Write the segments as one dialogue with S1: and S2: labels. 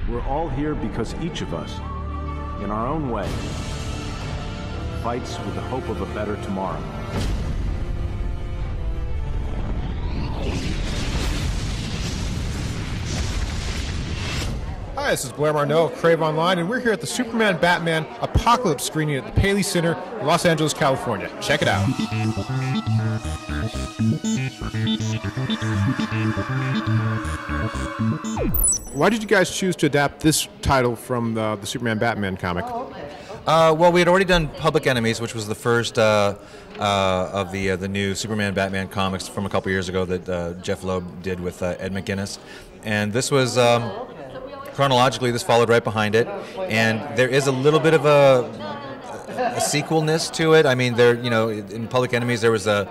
S1: We're all here because each of us, in our own way, fights with the hope of a better tomorrow.
S2: Hi, this is Blair Marnell of Crave Online, and we're here at the Superman Batman Apocalypse screening at the Paley Center in Los Angeles, California. Check it out. Why did you guys choose to adapt this title from the Superman Batman comic?
S3: Well, we had already done Public Enemies, which was the first of the new Superman Batman comics from a couple years ago that Jeff Loeb did with Ed McGuinness, and this was chronologically this followed right behind it, and there is a little bit of a sequelness to it. I mean, in Public Enemies there was the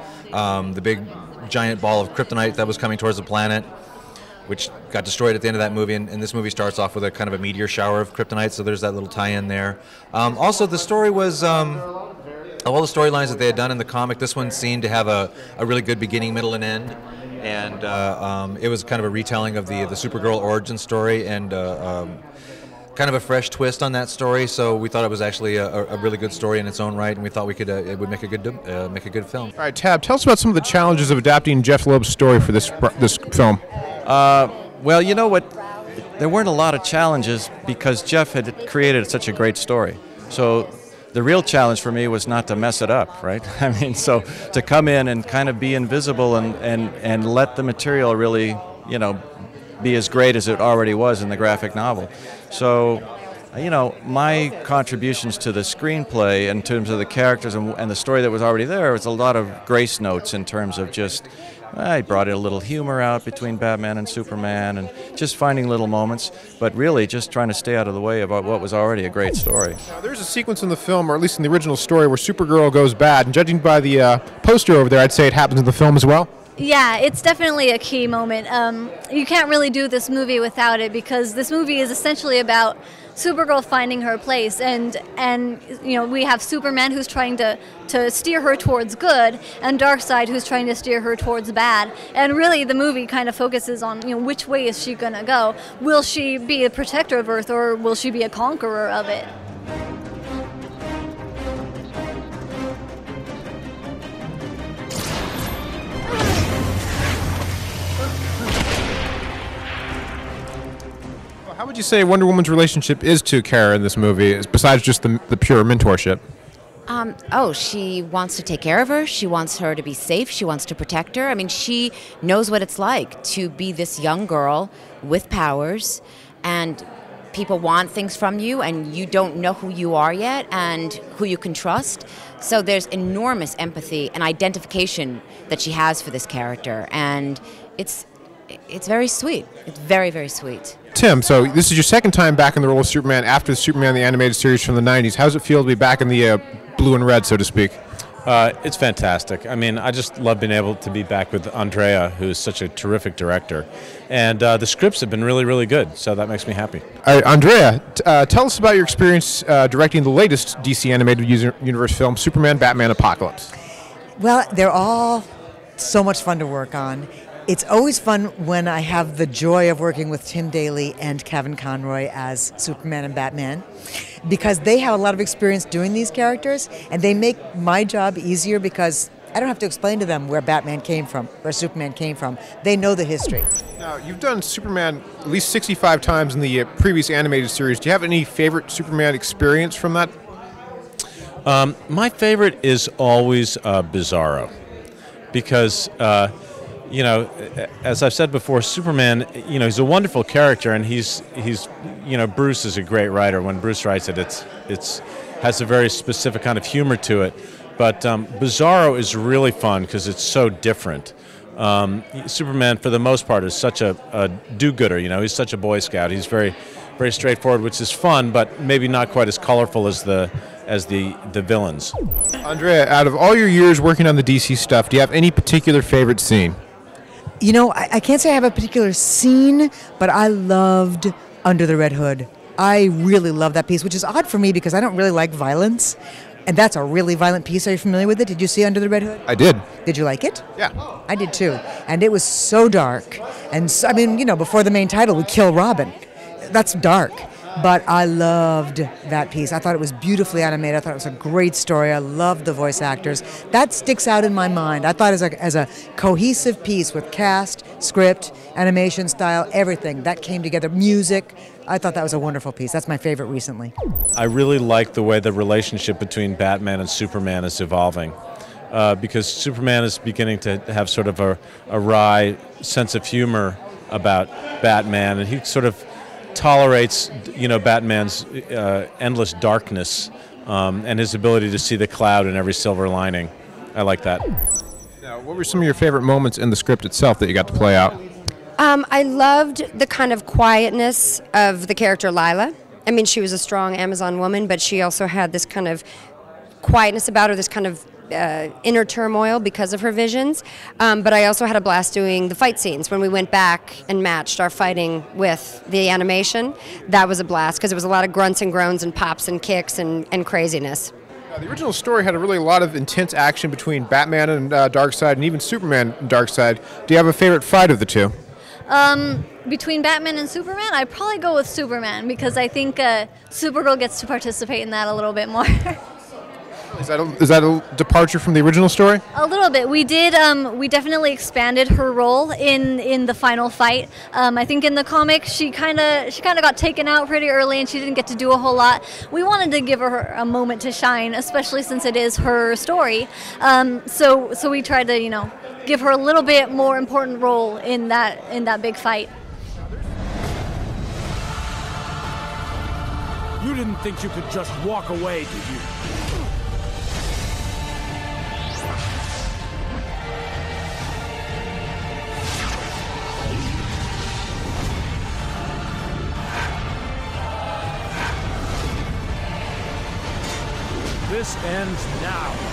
S3: big giant ball of kryptonite that was coming towards the planet, which got destroyed at the end of that movie, and this movie starts off with a kind of a meteor shower of kryptonite, so there's that little tie-in there. Also, the story was, of all the storylines that they had done in the comic, this one seemed to have a really good beginning, middle, and end, and it was kind of a retelling of the Supergirl origin story, and kind of a fresh twist on that story, so we thought it was actually a really good story in its own right, and we thought it would make a good film.
S2: All right, Tab, tell us about some of the challenges of adapting Jeff Loeb's story for this film.
S4: Well, you know what? There weren't a lot of challenges because Jeff had created such a great story. So the real challenge for me was not to mess it up, right? I mean, so to come in and kind of be invisible and let the material really, be as great as it already was in the graphic novel. So, my contributions to the screenplay in terms of the characters and the story that was already there was a lot of grace notes in terms of just, I brought in a little humor out between Batman and Superman and just finding little moments, but really just trying to stay out of the way about what was already a great story.
S2: Now, there's a sequence in the film, or at least in the original story, where Supergirl goes bad, and judging by the poster over there, I'd say it happens in the film as well.
S5: Yeah, it's definitely a key moment. You can't really do this movie without it because this movie is essentially about Supergirl finding her place, and we have Superman who's trying to steer her towards good, and Darkseid who's trying to steer her towards bad. And really, the movie kind of focuses on which way is she gonna go? Will she be a protector of Earth, or will she be a conqueror of it?
S2: How would you say Wonder Woman's relationship is to Kara in this movie, besides just the pure mentorship?
S6: She wants to take care of her. She wants her to be safe. She wants to protect her. I mean, she knows what it's like to be this young girl with powers, and people want things from you, and you don't know who you are yet and who you can trust. So there's enormous empathy and identification that she has for this character, and it's very sweet. It's very, very sweet.
S2: Tim, so this is your second time back in the role of Superman after the Superman the Animated Series from the 90s. How does it feel to be back in the blue and red, so to speak?
S7: It's fantastic. I mean, I just love being able to be back with Andrea, who's such a terrific director. And the scripts have been really, really good, so that makes me happy.
S2: All right, Andrea, tell us about your experience directing the latest DC Animated Universe film, Superman Batman Apocalypse.
S8: Well, they're all so much fun to work on. It's always fun when I have the joy of working with Tim Daly and Kevin Conroy as Superman and Batman, because they have a lot of experience doing these characters, and they make my job easier because I don't have to explain to them where Batman came from, where Superman came from. They know the history.
S2: Now, you've done Superman at least 65 times in the previous animated series. Do you have any favorite Superman experience from that?
S7: My favorite is always Bizarro, because as I've said before, Superman, he's a wonderful character, and he's Bruce is a great writer. When Bruce writes it, it's has a very specific kind of humor to it. But Bizarro is really fun because it's so different. Superman, for the most part, is such a do-gooder. He's such a Boy Scout. He's very, very straightforward, which is fun, but maybe not quite as colorful as the villains.
S2: Andrea, out of all your years working on the DC stuff, do you have any particular favorite scene?
S8: I can't say I have a particular scene, but I loved Under the Red Hood. I really love that piece, which is odd for me because I don't really like violence. And that's a really violent piece. Are you familiar with it? Did you see Under the Red Hood?
S2: I did.
S8: Did you like it?
S2: Yeah.
S8: I did too. And it was so dark. And so, before the main title, we kill Robin. that's dark. But I loved that piece. I thought it was beautifully animated. I thought it was a great story. I loved the voice actors. That sticks out in my mind. I thought as a cohesive piece with cast, script, animation style, everything, that came together. Music, I thought that was a wonderful piece. That's my favorite recently.
S7: I really like the way the relationship between Batman and Superman is evolving. Because Superman is beginning to have sort of a wry sense of humor about Batman, and he sort of tolerates, Batman's endless darkness and his ability to see the cloud in every silver lining. I like that.
S2: Now, what were some of your favorite moments in the script itself that you got to play out?
S9: I loved the kind of quietness of the character Lila. I mean, she was a strong Amazon woman, but she also had this kind of quietness about her, this kind of inner turmoil because of her visions. But I also had a blast doing the fight scenes when we went back and matched our fighting with the animation. That was a blast because it was a lot of grunts and groans and pops and kicks and craziness.
S2: The original story had a lot of intense action between Batman and Darkseid, and even Superman and Darkseid. Do you have a favorite fight of the two?
S5: Between Batman and Superman, I'd probably go with Superman because I think Supergirl gets to participate in that a little bit more.
S2: Is that a departure from the original story?
S5: A little bit. We did. We definitely expanded her role in the final fight. I think in the comic she kind of got taken out pretty early and she didn't get to do a whole lot. We wanted to give her a moment to shine, especially since it is her story. So we tried to give her a little bit more important role in that big fight.
S10: You didn't think you could just walk away, did you? This ends now.